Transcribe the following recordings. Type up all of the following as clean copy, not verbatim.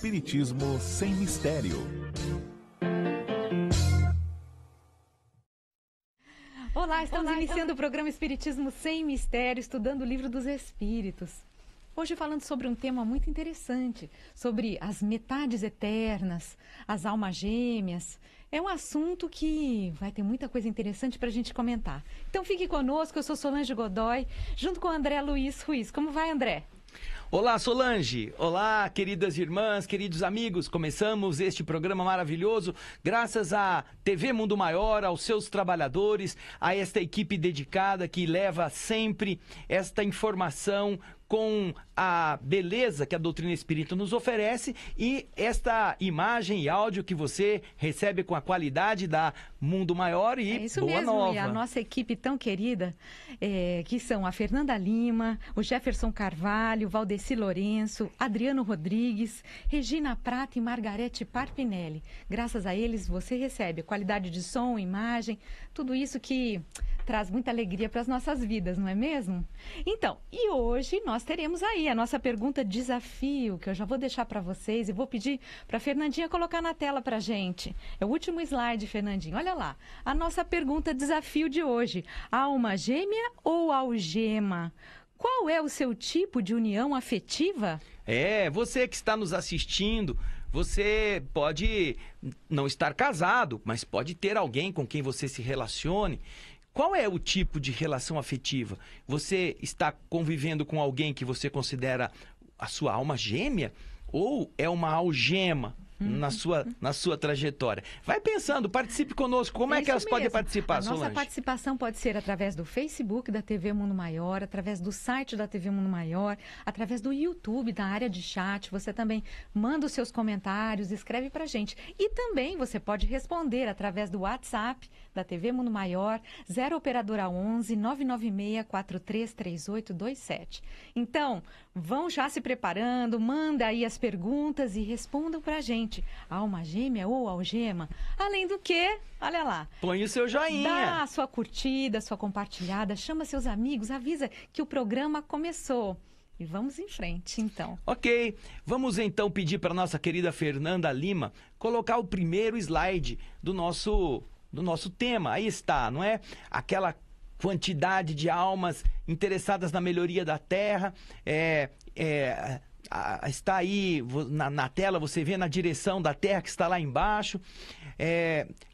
Espiritismo sem mistério. Olá, estamos iniciando o programa Espiritismo Sem Mistério, estudando o Livro dos Espíritos. Hoje falando sobre um tema muito interessante, sobre as metades eternas, as almas gêmeas. É um assunto que vai ter muita coisa interessante para a gente comentar. Então fique conosco, eu sou Solange Godoy, junto com o André Luiz Ruiz. Como vai, André? Olá, Solange! Olá, queridas irmãs, queridos amigos! Começamos este programa maravilhoso graças à TV Mundo Maior, aos seus trabalhadores, a esta equipe dedicada que leva sempre esta informação com a beleza que a doutrina espírita nos oferece e esta imagem e áudio que você recebe com a qualidade da Mundo Maior e isso Boa mesmo, Nova. E a nossa equipe tão querida, que são a Fernanda Lima, o Jefferson Carvalho, Valdeci Lourenço, Adriano Rodrigues, Regina Prata e Margarete Parpinelli. Graças a eles você recebe qualidade de som, imagem, tudo isso que traz muita alegria para as nossas vidas, não é mesmo? Então, e hoje nós teremos aí a nossa pergunta desafio, que eu já vou deixar para vocês e vou pedir para a Fernandinha colocar na tela para a gente. É o último slide, Fernandinha. Olha lá, a nossa pergunta desafio de hoje. Alma gêmea ou algema? Qual é o seu tipo de união afetiva? Você que está nos assistindo, você pode não estar casado, mas pode ter alguém com quem você se relacione. Qual é o tipo de relação afetiva? Você está convivendo com alguém que você considera a sua alma gêmea? Ou é uma algema na sua trajetória? Vai pensando, participe conosco. Como é que elas podem participar, Solange? A nossa participação pode ser através do Facebook da TV Mundo Maior, através do site da TV Mundo Maior, através do YouTube, da área de chat. Você também manda os seus comentários, escreve pra gente. E também você pode responder através do WhatsApp da TV Mundo Maior, 0 operadora 11 996 433827. Então, vão já se preparando, manda aí as perguntas e respondam pra gente. Alma gêmea ou algema? Além do que, olha lá. Põe o seu joinha. Dá a sua curtida, a sua compartilhada, chama seus amigos, avisa que o programa começou. E vamos em frente, então. Ok, vamos então pedir para nossa querida Fernanda Lima colocar o primeiro slide do nosso tema. Aí está, não é? Aquela quantidade de almas interessadas na melhoria da Terra, está aí na tela, você vê na direção da Terra que está lá embaixo,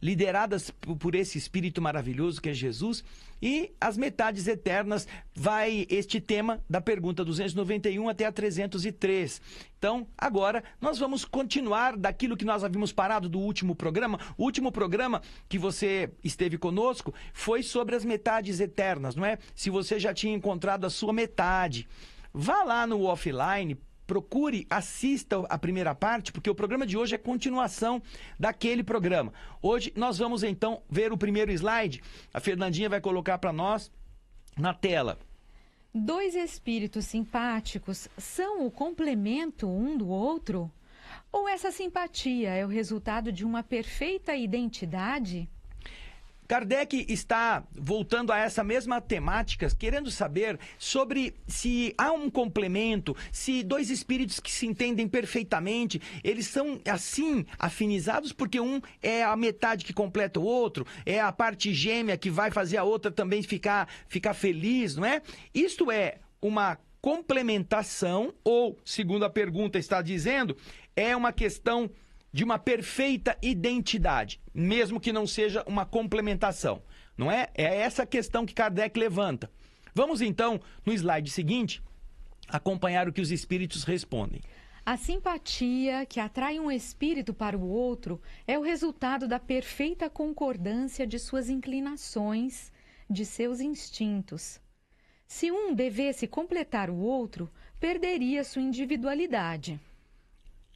lideradas por esse Espírito maravilhoso que é Jesus, e as metades eternas vai este tema da pergunta 291 até a 303. Então, agora, nós vamos continuar daquilo que nós havíamos parado do último programa. O último programa que você esteve conosco foi sobre as metades eternas, não é? Se você já tinha encontrado a sua metade, vá lá no offline, procure, assista a primeira parte, porque o programa de hoje é continuação daquele programa. Hoje nós vamos então ver o primeiro slide. A Fernandinha vai colocar para nós na tela. Dois espíritos simpáticos são o complemento um do outro? Ou essa simpatia é o resultado de uma perfeita identidade? Kardec está voltando a essa mesma temática, querendo saber sobre se há um complemento, se dois espíritos que se entendem perfeitamente, eles são assim afinizados porque um é a metade que completa o outro, é a parte gêmea que vai fazer a outra também ficar feliz, não é? Isto é uma complementação ou, segundo a pergunta está dizendo, é uma questão de uma perfeita identidade, mesmo que não seja uma complementação, não é? É essa questão que Kardec levanta. Vamos então, no slide seguinte, acompanhar o que os espíritos respondem. A simpatia que atrai um espírito para o outro é o resultado da perfeita concordância de suas inclinações, de seus instintos. Se um devesse completar o outro, perderia sua individualidade.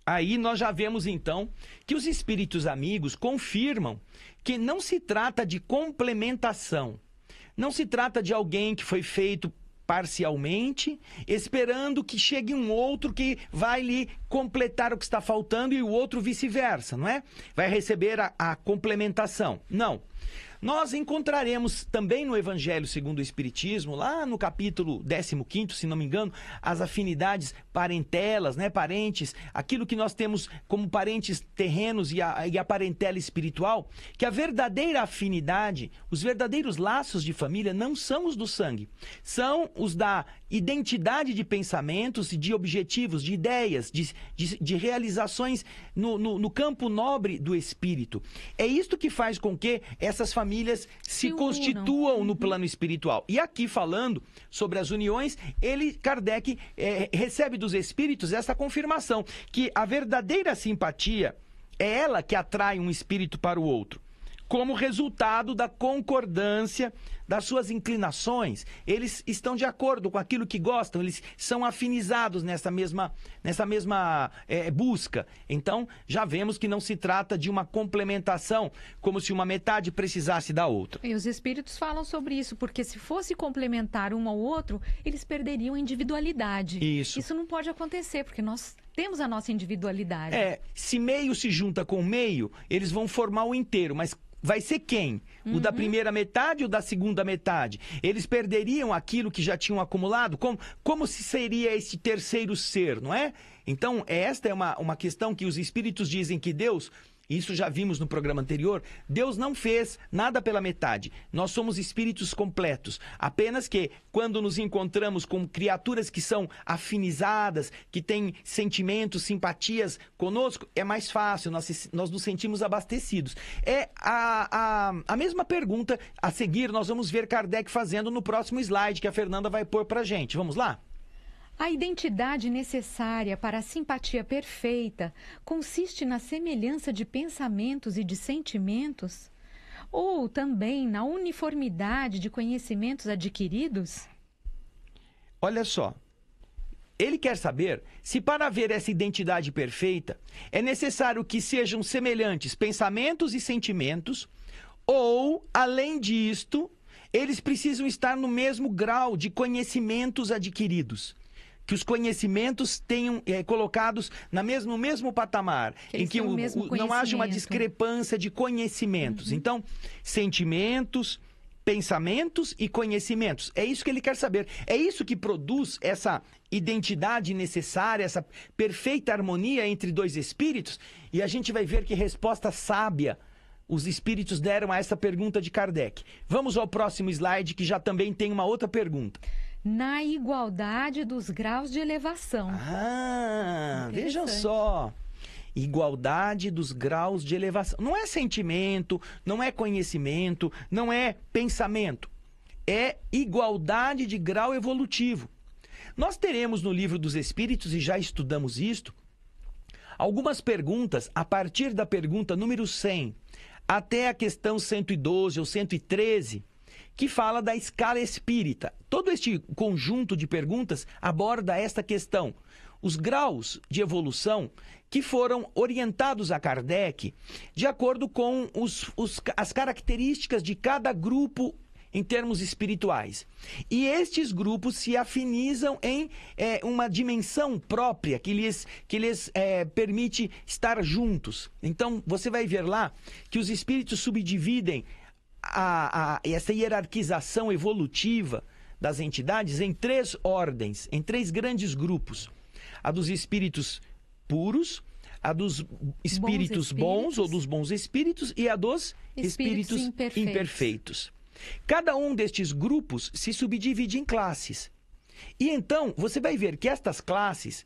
Aí nós já vemos então que os espíritos amigos confirmam que não se trata de complementação, não se trata de alguém que foi feito parcialmente, esperando que chegue um outro que vai lhe completar o que está faltando e o outro vice-versa, não é? Vai receber a complementação. Não. Nós encontraremos também no Evangelho segundo o Espiritismo, lá no capítulo 15º, se não me engano, as afinidades parentelas, né, parentes, aquilo que nós temos como parentes terrenos e a parentela espiritual, que a verdadeira afinidade, os verdadeiros laços de família não são os do sangue, são os da identidade de pensamentos e de objetivos, de ideias, de realizações no campo nobre do espírito. É isto que faz com que essas famílias se constituam no plano espiritual. E aqui falando sobre as uniões, Kardec recebe dos espíritos essa confirmação, que a verdadeira simpatia é ela que atrai um espírito para o outro, como resultado da concordância das suas inclinações. Eles estão de acordo com aquilo que gostam, eles são afinizados nessa mesma busca. Então, já vemos que não se trata de uma complementação, como se uma metade precisasse da outra. E os espíritos falam sobre isso, porque se fosse complementar um ao outro, eles perderiam a individualidade. Isso não pode acontecer, porque nós temos a nossa individualidade. Se meio se junta com meio, eles vão formar o inteiro, mas vai ser quem? O da primeira metade ou da segunda metade? Eles perderiam aquilo que já tinham acumulado? Como se seria esse terceiro ser, não é? Então, esta é uma questão que os espíritos dizem que Deus... Isso já vimos no programa anterior. Deus não fez nada pela metade. Nós somos espíritos completos. Apenas que, quando nos encontramos com criaturas que são afinizadas, que têm sentimentos, simpatias conosco, é mais fácil, nós nos sentimos abastecidos. É a mesma pergunta a seguir, nós vamos ver Kardec fazendo no próximo slide, que a Fernanda vai pôr pra gente. Vamos lá? A identidade necessária para a simpatia perfeita consiste na semelhança de pensamentos e de sentimentos? Ou também na uniformidade de conhecimentos adquiridos? Olha só, ele quer saber se para haver essa identidade perfeita é necessário que sejam semelhantes pensamentos e sentimentos, ou, além disto, eles precisam estar no mesmo grau de conhecimentos adquiridos. Que os conhecimentos tenham colocados no mesmo patamar, em que não haja uma discrepância de conhecimentos. Então, sentimentos, pensamentos e conhecimentos. É isso que ele quer saber. É isso que produz essa identidade necessária, essa perfeita harmonia entre dois espíritos. E a gente vai ver que resposta sábia os espíritos deram a essa pergunta de Kardec. Vamos ao próximo slide, que já também tem uma outra pergunta. Na igualdade dos graus de elevação. Vejam só. Igualdade dos graus de elevação. Não é sentimento, não é conhecimento, não é pensamento. É igualdade de grau evolutivo. Nós teremos no Livro dos Espíritos, e já estudamos isto, algumas perguntas a partir da pergunta número 100 até a questão 112 ou 113, que fala da escala espírita. Todo este conjunto de perguntas aborda esta questão. Os graus de evolução que foram orientados a Kardec de acordo com as características de cada grupo em termos espirituais. E estes grupos se afinizam em uma dimensão própria que lhes permite estar juntos. Então, você vai ver lá que os espíritos subdividem essa hierarquização evolutiva das entidades em 3 ordens, em 3 grandes grupos. A dos espíritos puros, a dos espíritos bons ou dos bons espíritos e a dos espíritos imperfeitos. Cada um destes grupos se subdivide em classes. E então, você vai ver que estas classes,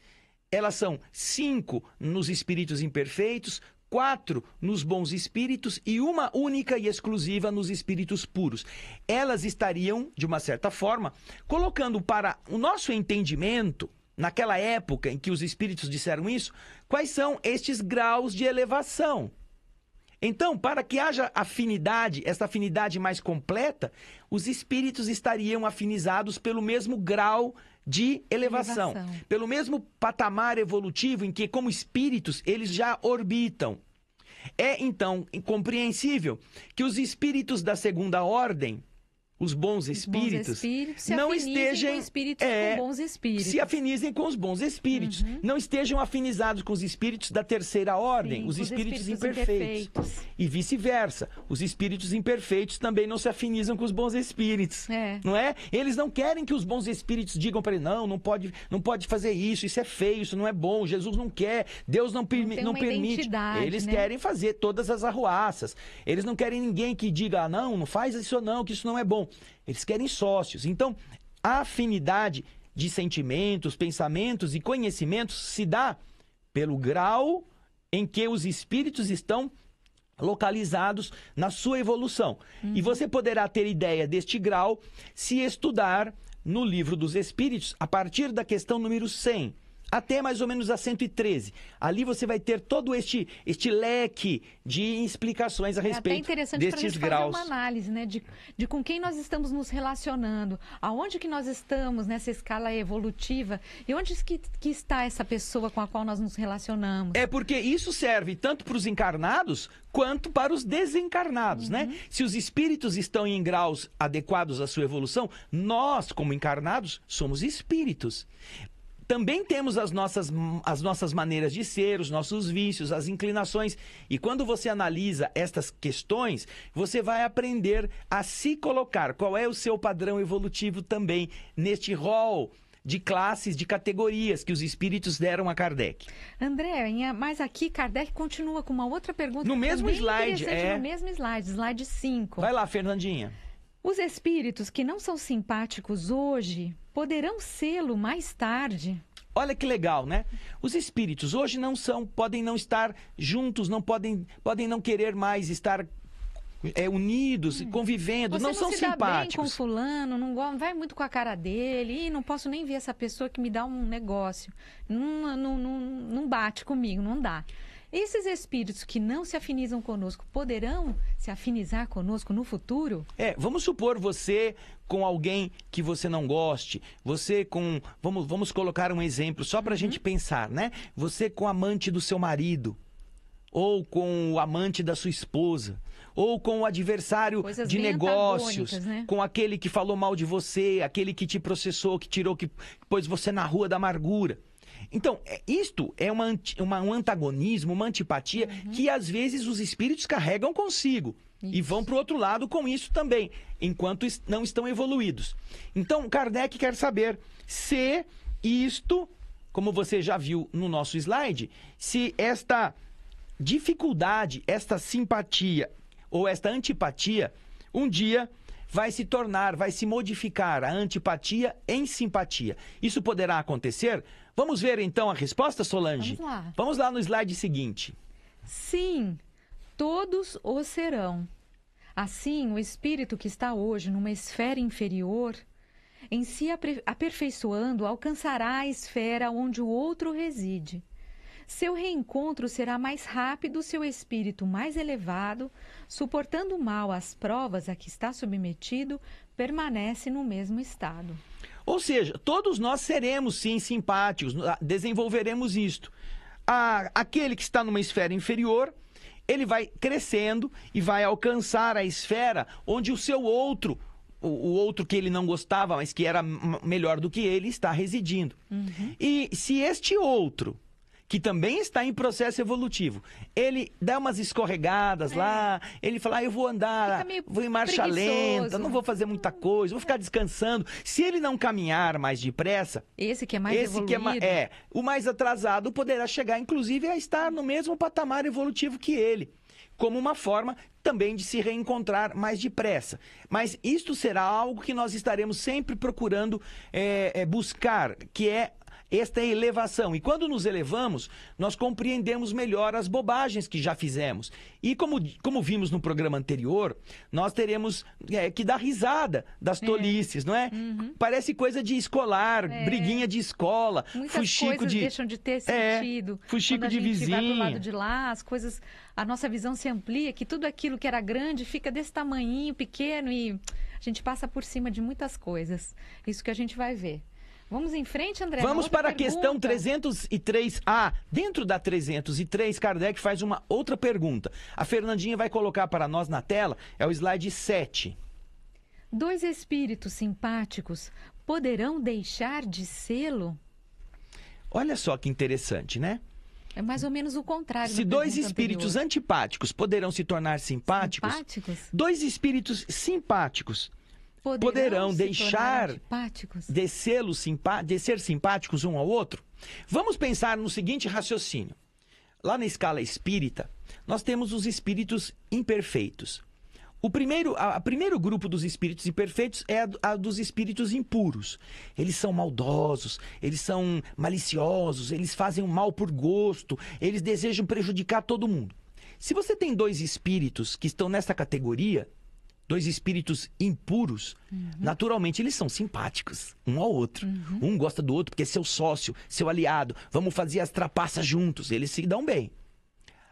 elas são 5 nos espíritos imperfeitos, 4 nos bons espíritos e uma única e exclusiva nos espíritos puros. Elas estariam, de uma certa forma, colocando para o nosso entendimento, naquela época em que os espíritos disseram isso, quais são estes graus de elevação. Então, para que haja afinidade, essa afinidade mais completa, os espíritos estariam afinizados pelo mesmo grau de elevação, pelo mesmo patamar evolutivo em que, como espíritos, eles já orbitam. É, então, incompreensível que os espíritos da segunda ordem, os bons espíritos não estejam com bons espíritos. Se afinizem com os bons espíritos. Não estejam afinizados com os espíritos da terceira ordem, os espíritos imperfeitos. E vice-versa. Os espíritos imperfeitos também não se afinizam com os bons espíritos. Não é? Eles não querem que os bons espíritos digam para ele, não pode fazer isso é feio, isso não é bom, Jesus não quer, Deus não permite. Eles querem fazer todas as arruaças. Eles não querem ninguém que diga, não faz isso não, que isso não é bom. Eles querem sócios. Então, a afinidade de sentimentos, pensamentos e conhecimentos se dá pelo grau em que os espíritos estão localizados na sua evolução. E você poderá ter ideia deste grau se estudar no Livro dos Espíritos, a partir da questão número 100, até mais ou menos a 113. Ali você vai ter todo este leque de explicações a respeito destes graus. Fazer uma análise, né, de com quem nós estamos nos relacionando, aonde que nós estamos nessa escala evolutiva e onde que está essa pessoa com a qual nós nos relacionamos. É porque isso serve tanto para os encarnados quanto para os desencarnados, né? Se os espíritos estão em graus adequados à sua evolução, nós, como encarnados, somos espíritos. Também temos as nossas maneiras de ser, os nossos vícios, as inclinações. E quando você analisa estas questões, você vai aprender a se colocar. Qual é o seu padrão evolutivo também neste rol de classes, de categorias que os espíritos deram a Kardec. André, mas aqui Kardec continua com uma outra pergunta. No mesmo slide. No mesmo slide 5. Vai lá, Fernandinha. Os espíritos que não são simpáticos hoje poderão sê-lo mais tarde? Olha que legal, né? Os espíritos hoje podem não estar juntos, podem não querer mais estar unidos, convivendo, não são simpáticos. Você não se dá bem com fulano, não vai muito com a cara dele, não posso nem ver essa pessoa que me dá um negócio, não bate comigo, não dá. Esses espíritos que não se afinizam conosco poderão se afinizar conosco no futuro? Vamos supor você com alguém que você não goste, você com... Vamos colocar um exemplo só para a gente pensar, né? Você com o amante do seu marido, ou com o amante da sua esposa, ou com o adversário de negócios, né? Com aquele que falou mal de você, aquele que te processou, que pôs você na rua da amargura. Então, isto é um antagonismo, uma antipatia que às vezes os espíritos carregam consigo. Isso. E vão para o outro lado com isso também, enquanto não estão evoluídos. Então, Kardec quer saber se isto, como você já viu no nosso slide, se esta dificuldade, esta simpatia ou esta antipatia, um dia vai se modificar a antipatia em simpatia. Isso poderá acontecer? Vamos ver então a resposta, Solange? Vamos lá. Vamos lá no slide seguinte. Sim, todos o serão. Assim, o espírito que está hoje numa esfera inferior, em si aperfeiçoando, alcançará a esfera onde o outro reside. Seu reencontro será mais rápido, seu espírito mais elevado, suportando mal as provas a que está submetido, permanece no mesmo estado. Ou seja, todos nós seremos sim simpáticos, desenvolveremos isto. Aquele que está numa esfera inferior, ele vai crescendo e vai alcançar a esfera onde o seu outro, o outro que ele não gostava, mas que era melhor do que ele, está residindo. E se este outro, que também está em processo evolutivo, ele dá umas escorregadas lá, ele fala, eu vou andar, vou em marcha lenta, não vou fazer muita coisa, vou ficar descansando. Se ele não caminhar mais depressa... Esse que é mais evoluído. O mais atrasado poderá chegar, inclusive, a estar no mesmo patamar evolutivo que ele, como uma forma também de se reencontrar mais depressa. Mas isto será algo que nós estaremos sempre procurando buscar, que é esta elevação. E quando nos elevamos, nós compreendemos melhor as bobagens que já fizemos. E como vimos no programa anterior, nós teremos que dar risada das tolices, não é? Parece coisa de escolar, briguinha de escola. Muitas coisas deixam de ter sentido. Fuxico de vizinho. Quando a gente vai pro lado de lá, a nossa visão se amplia, que tudo aquilo que era grande fica desse tamanhinho, pequeno, e a gente passa por cima de muitas coisas. Isso que a gente vai ver. Vamos em frente, André? Vamos para a questão 303A. Dentro da 303, Kardec faz uma outra pergunta. A Fernandinha vai colocar para nós na tela, é o slide 7. 2 espíritos simpáticos poderão deixar de sê-lo? Olha só que interessante, né? É mais ou menos o contrário. Se da dois pergunta espíritos anterior. antipáticos poderão se tornar simpáticos, Simpáticos? dois espíritos simpáticos poderão se deixar tornar antipáticos? de ser simpáticos um ao outro? Vamos pensar no seguinte raciocínio. Lá na escala espírita, nós temos os espíritos imperfeitos. O primeiro grupo dos espíritos imperfeitos é a dos espíritos impuros. Eles são maldosos, eles são maliciosos, eles fazem o mal por gosto, eles desejam prejudicar todo mundo. Se você tem dois espíritos que estão nessa categoria, dois espíritos impuros, naturalmente eles são simpáticos um ao outro. Um gosta do outro porque é seu sócio, seu aliado. Vamos fazer as trapaças juntos. Eles se dão bem.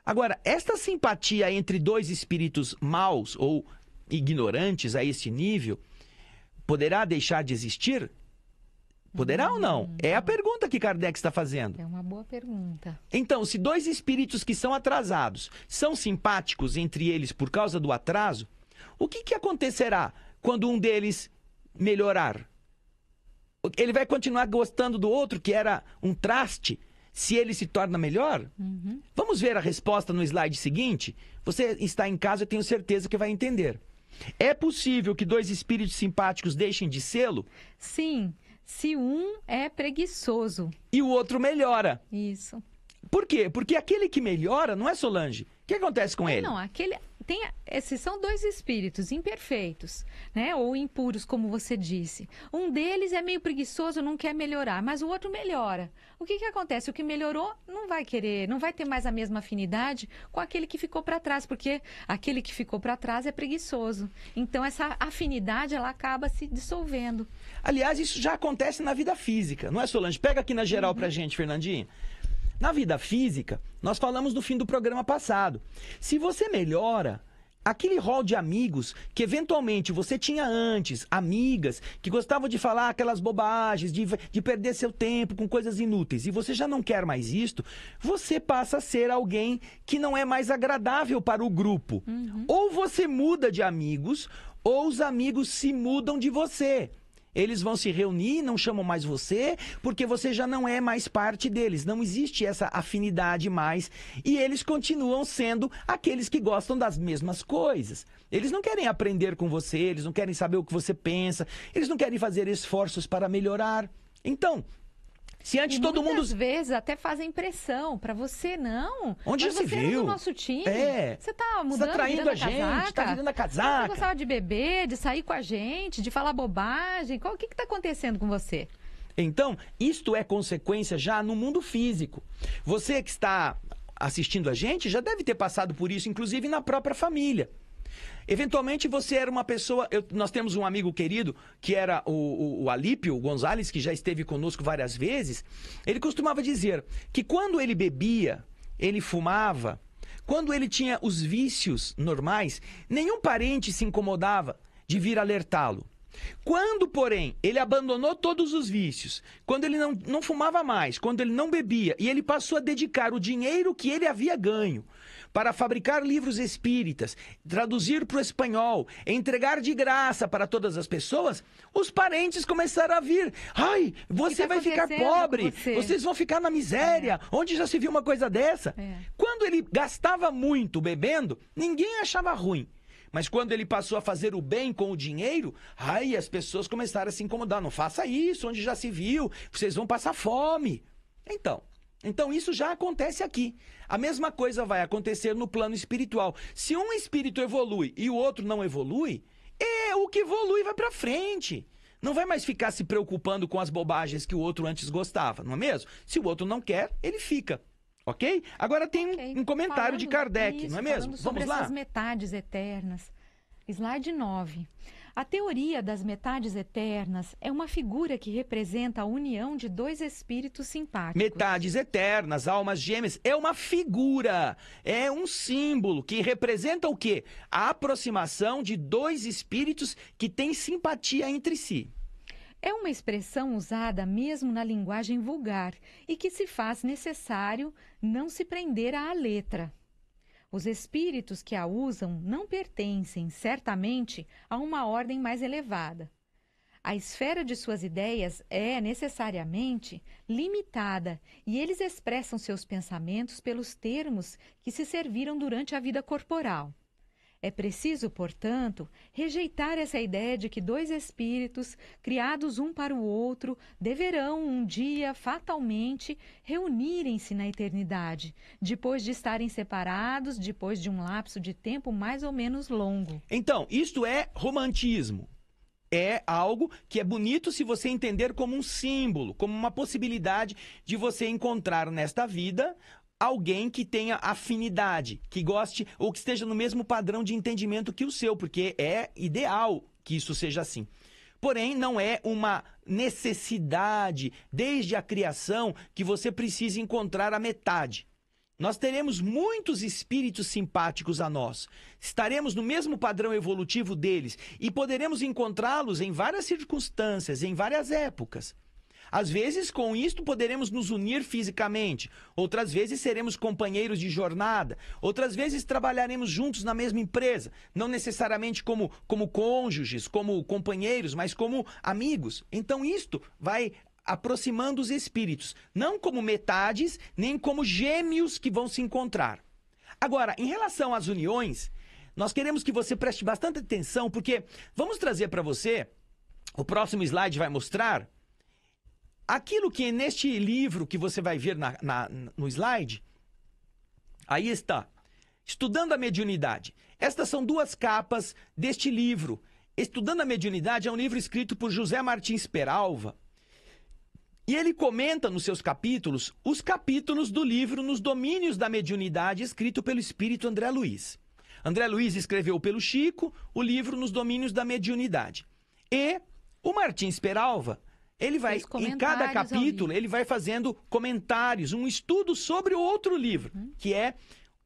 Agora, esta simpatia entre dois espíritos maus ou ignorantes a este nível poderá deixar de existir? Poderá ou não? É a pergunta que Kardec está fazendo. É uma boa pergunta. Então, se dois espíritos que são atrasados são simpáticos entre eles por causa do atraso, o que acontecerá quando um deles melhorar? Ele vai continuar gostando do outro, que era um traste, se ele se torna melhor? Vamos ver a resposta no slide seguinte? Você está em casa, eu tenho certeza que vai entender. É possível que dois espíritos simpáticos deixem de sê-lo? Sim, se um é preguiçoso. E o outro melhora. Isso. Por quê? Porque aquele que melhora não é Solange. O que acontece com ele? Não, esses são dois espíritos imperfeitos, né? Ou impuros, como você disse. Um deles é meio preguiçoso, não quer melhorar, mas o outro melhora. O que acontece? O que melhorou não vai ter mais a mesma afinidade com aquele que ficou para trás, porque aquele que ficou para trás é preguiçoso. Então, essa afinidade, ela acaba se dissolvendo. Aliás, isso já acontece na vida física, não é, Solange? Pega aqui na geral pra gente, Fernandinha. Na vida física, nós falamos no fim do programa passado. Se você melhora, aquele rol de amigos que eventualmente você tinha antes, amigas, que gostavam de falar aquelas bobagens, de perder seu tempo com coisas inúteis, e você já não quer mais isto, você passa a ser alguém que não é mais agradável para o grupo. Ou você muda de amigos, ou os amigos se mudam de você. Eles vão se reunir, não chamam mais você, porque você já não é mais parte deles. Não existe essa afinidade mais. E eles continuam sendo aqueles que gostam das mesmas coisas. Eles não querem aprender com você, eles não querem saber o que você pensa, eles não querem fazer esforços para melhorar. Então, se antes todo mundo... Muitas vezes até fazem pressão para você, não. Onde mas já se você era viu? do nosso time. É. Você tá mudando, Você tá traindo a gente, casaca. tá virando a Você casaca. gostava de beber, de sair com a gente, de falar bobagem. O que está acontecendo com você? Então, isto é consequência já no mundo físico. Você que está assistindo a gente já deve ter passado por isso, inclusive na própria família. Eventualmente você era uma pessoa... nós temos um amigo querido, que era o Alípio Gonzalez, que já esteve conosco várias vezes. Ele costumava dizer que quando ele bebia, ele fumava, quando ele tinha os vícios normais, nenhum parente se incomodava de vir alertá-lo. Quando, porém, ele abandonou todos os vícios, quando ele não fumava mais, quando ele não bebia, e ele passou a dedicar o dinheiro que ele havia ganho para fabricar livros espíritas, traduzir para o espanhol, entregar de graça para todas as pessoas, os parentes começaram a vir. Ai, você vai ficar pobre, vocês vão ficar na miséria. Onde já se viu uma coisa dessa? Quando ele gastava muito bebendo, ninguém achava ruim. Mas quando ele passou a fazer o bem com o dinheiro, ai, as pessoas começaram a se incomodar. Não faça isso, onde já se viu, vocês vão passar fome. Então isso já acontece aqui. A mesma coisa vai acontecer no plano espiritual. Se um espírito evolui e o outro não evolui, o que evolui vai para frente. Não vai mais ficar se preocupando com as bobagens que o outro antes gostava, não é mesmo? Se o outro não quer, ele fica. Ok? Agora tem um comentário de Kardec, não é mesmo? Vamos lá. Essas Vamos lá. metades eternas. Slide 9. A teoria das metades eternas é uma figura que representa a união de dois espíritos simpáticos. Metades eternas, almas gêmeas, é uma figura, é um símbolo que representa o quê? A aproximação de dois espíritos que têm simpatia entre si. É uma expressão usada mesmo na linguagem vulgar e que se faz necessário não se prender à letra. Os espíritos que a usam não pertencem, certamente, a uma ordem mais elevada. A esfera de suas ideias é, necessariamente, limitada e eles expressam seus pensamentos pelos termos que se serviram durante a vida corporal. É preciso, portanto, rejeitar essa ideia de que dois espíritos, criados um para o outro, deverão um dia, fatalmente, reunirem-se na eternidade, depois de estarem separados, depois de um lapso de tempo mais ou menos longo. Então, isto é romantismo. É algo que é bonito se você entender como um símbolo, como uma possibilidade de você encontrar nesta vida alguém que tenha afinidade, que goste ou que esteja no mesmo padrão de entendimento que o seu, porque é ideal que isso seja assim. Porém, não é uma necessidade, desde a criação, que você precise encontrar a metade. Nós teremos muitos espíritos simpáticos a nós. Estaremos no mesmo padrão evolutivo deles e poderemos encontrá-los em várias circunstâncias, em várias épocas. Às vezes, com isto, poderemos nos unir fisicamente. Outras vezes, seremos companheiros de jornada. Outras vezes, trabalharemos juntos na mesma empresa. Não necessariamente como cônjuges, como companheiros, mas como amigos. Então, isto vai aproximando os espíritos. Não como metades, nem como gêmeos que vão se encontrar. Agora, em relação às uniões, nós queremos que você preste bastante atenção, porque vamos trazer para você, o próximo slide vai mostrar, aquilo que neste livro que você vai ver no slide, aí está, Estudando a Mediunidade. Estas são duas capas deste livro. Estudando a Mediunidade é um livro escrito por José Martins Peralva, e ele comenta nos seus capítulos, os capítulos do livro Nos Domínios da Mediunidade, escrito pelo espírito André Luiz. André Luiz escreveu pelo Chico o livro Nos Domínios da Mediunidade. E o Martins Peralva, ele vai, em cada capítulo, ele vai fazendo comentários, um estudo sobre o outro livro, que é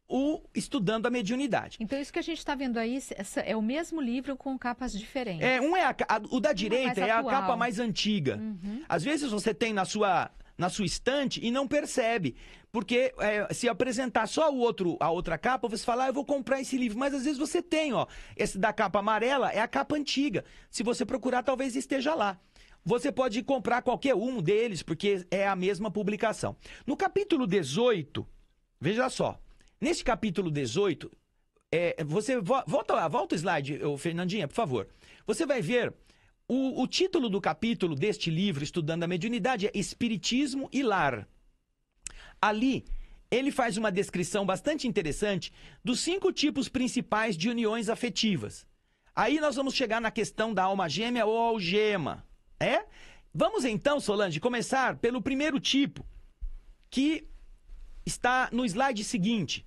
o Estudando a Mediunidade. Então, isso que a gente está vendo aí é o mesmo livro com capas diferentes. O da direita é a capa mais antiga. Às vezes você tem na sua estante e não percebe, porque se apresentar só a outra capa, você fala, eu vou comprar esse livro, mas às vezes você tem, esse da capa amarela é a capa antiga. Se você procurar, talvez esteja lá. Você pode comprar qualquer um deles, porque é a mesma publicação. No capítulo 18, veja só, nesse capítulo 18, você volta o slide, Fernandinha, por favor. Você vai ver o título do capítulo deste livro, Estudando a Mediunidade, é Espiritismo e Lar. Ali, ele faz uma descrição bastante interessante dos 5 tipos principais de uniões afetivas. Aí nós vamos chegar na questão da alma gêmea ou algema. Vamos então, Solange, começar pelo primeiro tipo, que está no slide seguinte.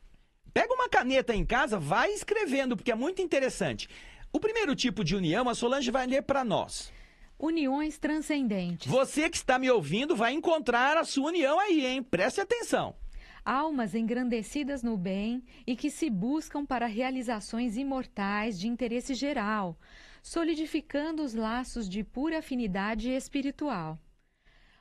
Pega uma caneta em casa, vai escrevendo, porque é muito interessante. O primeiro tipo de união, a Solange vai ler para nós. Uniões transcendentes. Você que está me ouvindo vai encontrar a sua união aí, hein? Preste atenção. Almas engrandecidas no bem e que se buscam para realizações imortais de interesse geral, solidificando os laços de pura afinidade espiritual.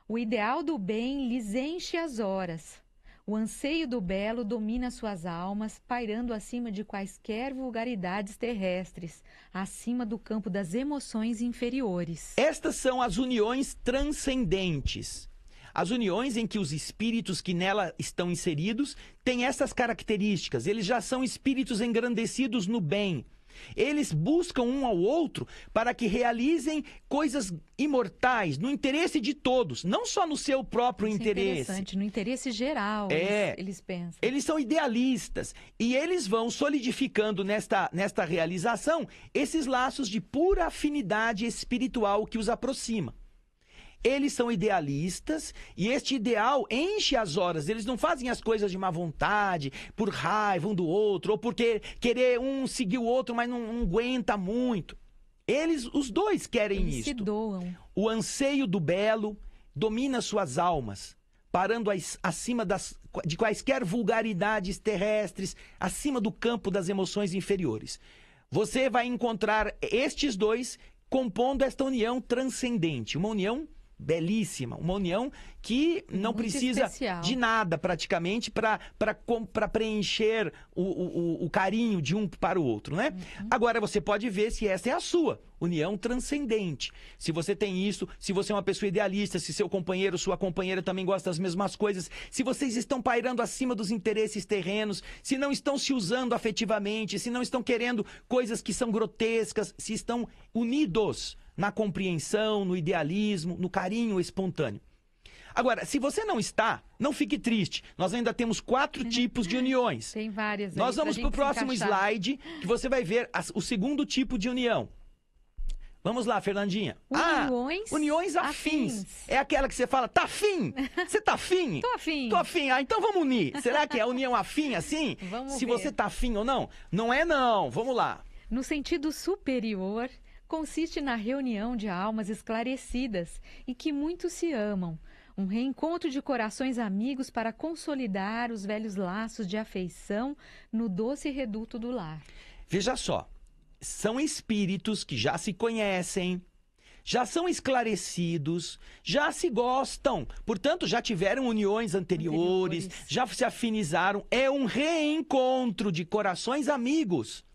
O ideal do bem lhes enche as horas. O anseio do belo domina suas almas, pairando acima de quaisquer vulgaridades terrestres, acima do campo das emoções inferiores. Estas são as uniões transcendentes. As uniões em que os espíritos que nela estão inseridos têm essas características. Eles já são espíritos engrandecidos no bem. Eles buscam um ao outro para que realizem coisas imortais, no interesse de todos, não só no seu próprio interesse. Interessante, no interesse geral, eles pensam. Eles são idealistas e eles vão solidificando nesta realização esses laços de pura afinidade espiritual que os aproxima. Eles são idealistas e este ideal enche as horas. Eles não fazem as coisas de má vontade, por raiva um do outro, ou porque querer um seguir o outro, mas não aguenta muito. Os dois querem eles isto. Se doam. O anseio do belo domina suas almas, parando acima de quaisquer vulgaridades terrestres, acima do campo das emoções inferiores. Você vai encontrar estes dois compondo esta união transcendente, uma união belíssima, uma união que não Muito precisa especial. de nada praticamente para preencher o carinho de um para o outro, né? Agora você pode ver se essa é a sua união transcendente. Se você tem isso, se você é uma pessoa idealista, se seu companheiro, sua companheira também gosta das mesmas coisas, se vocês estão pairando acima dos interesses terrenos, se não estão se usando afetivamente, se não estão querendo coisas que são grotescas, se estão unidos na compreensão, no idealismo, no carinho espontâneo. Agora, se você não está, não fique triste. Nós ainda temos 4 tipos de uniões. Tem várias. Nós vamos para o próximo slide, que você vai ver o segundo tipo de união. Vamos lá, Fernandinha. Uniões afins. É aquela que você fala, tá afim? Você tá afim? Tô afim. Tô afim. Ah, então vamos unir. Será que é a união afim assim? Vamos Se ver. você tá afim ou não? Não é não. Vamos lá. No sentido superior, consiste na reunião de almas esclarecidas e que muito se amam. Um reencontro de corações amigos para consolidar os velhos laços de afeição no doce reduto do lar. Veja só. São espíritos que já se conhecem, já são esclarecidos, já se gostam, portanto, já tiveram uniões anteriores, já se afinizaram. É um reencontro de corações amigos.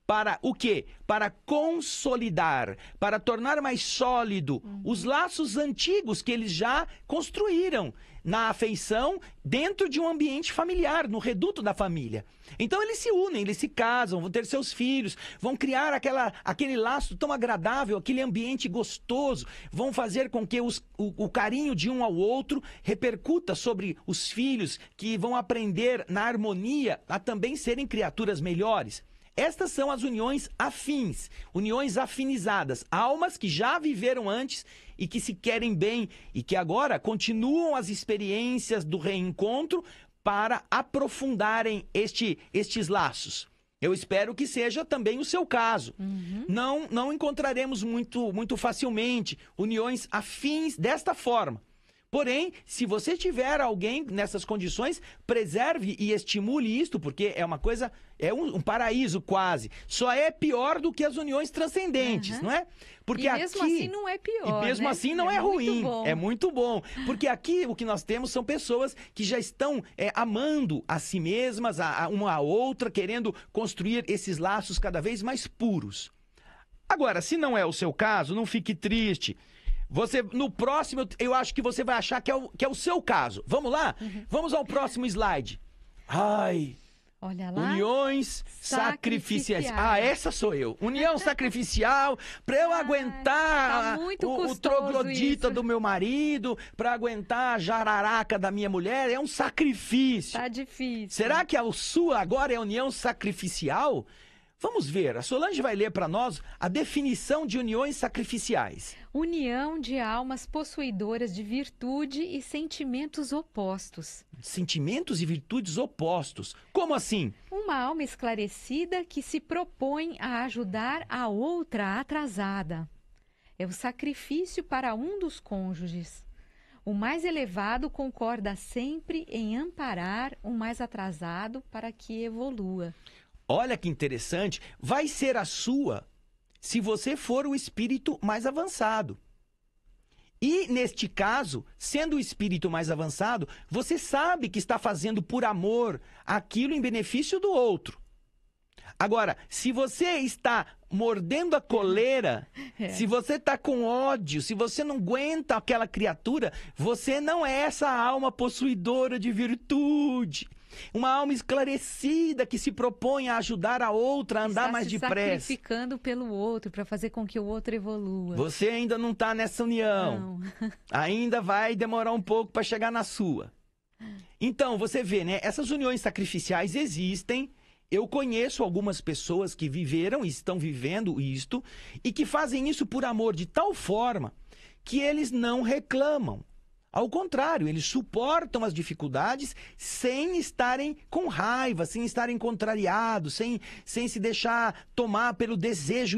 Para o quê? Para consolidar, para tornar mais sólido os laços antigos que eles já construíram na afeição dentro de um ambiente familiar, no reduto da família. Então eles se unem, eles se casam, vão ter seus filhos, vão criar aquele laço tão agradável, aquele ambiente gostoso, vão fazer com que o carinho de um ao outro repercuta sobre os filhos, que vão aprender na harmonia a também serem criaturas melhores. Estas são as uniões afins, uniões afinizadas, almas que já viveram antes e que se querem bem e que agora continuam as experiências do reencontro para aprofundarem estes laços. Eu espero que seja também o seu caso. Não encontraremos muito facilmente uniões afins desta forma. Porém, se você tiver alguém nessas condições, preserve e estimule isto, porque é uma coisa, é um paraíso quase. Só é pior do que as uniões transcendentes, não é? Porque e mesmo aqui, assim não é pior, e mesmo né? assim não é ruim, muito bom. é muito bom. Porque aqui o que nós temos são pessoas que já estão amando a si mesmas, uma a outra, querendo construir esses laços cada vez mais puros. Agora, se não é o seu caso, não fique triste. No próximo, eu acho que você vai achar que é o seu caso. Vamos lá? Vamos ao próximo slide. Ai, olha lá. Uniões sacrificiais. Ah, essa sou eu. União sacrificial, para eu aguentar tá muito o custoso troglodita isso. do meu marido, para aguentar a jararaca da minha mulher, é um sacrifício. Tá difícil. Será que a sua agora é união sacrificial? Vamos ver, a Solange vai ler para nós a definição de uniões sacrificiais. União de almas possuidoras de virtude e sentimentos opostos. Sentimentos e virtudes opostos. Como assim? Uma alma esclarecida que se propõe a ajudar a outra atrasada. É o sacrifício para um dos cônjuges. O mais elevado concorda sempre em amparar o mais atrasado para que evolua. Olha que interessante, vai ser a sua se você for o espírito mais avançado. E, neste caso, sendo o espírito mais avançado, você sabe que está fazendo por amor aquilo em benefício do outro. Agora, se você está mordendo a coleira, se você está com ódio, se você não aguenta aquela criatura, você não é essa alma possuidora de virtude. Uma alma esclarecida que se propõe a ajudar a outra a andar mais depressa. Está se sacrificando pelo outro para fazer com que o outro evolua. Você ainda não está nessa união. Não. Ainda vai demorar um pouco para chegar na sua. Então, você vê, né? Essas uniões sacrificiais existem. Eu conheço algumas pessoas que viveram e estão vivendo isto e que fazem isso por amor de tal forma que eles não reclamam. Ao contrário, eles suportam as dificuldades sem estarem com raiva, sem estarem contrariados, sem se deixar tomar pelo desejo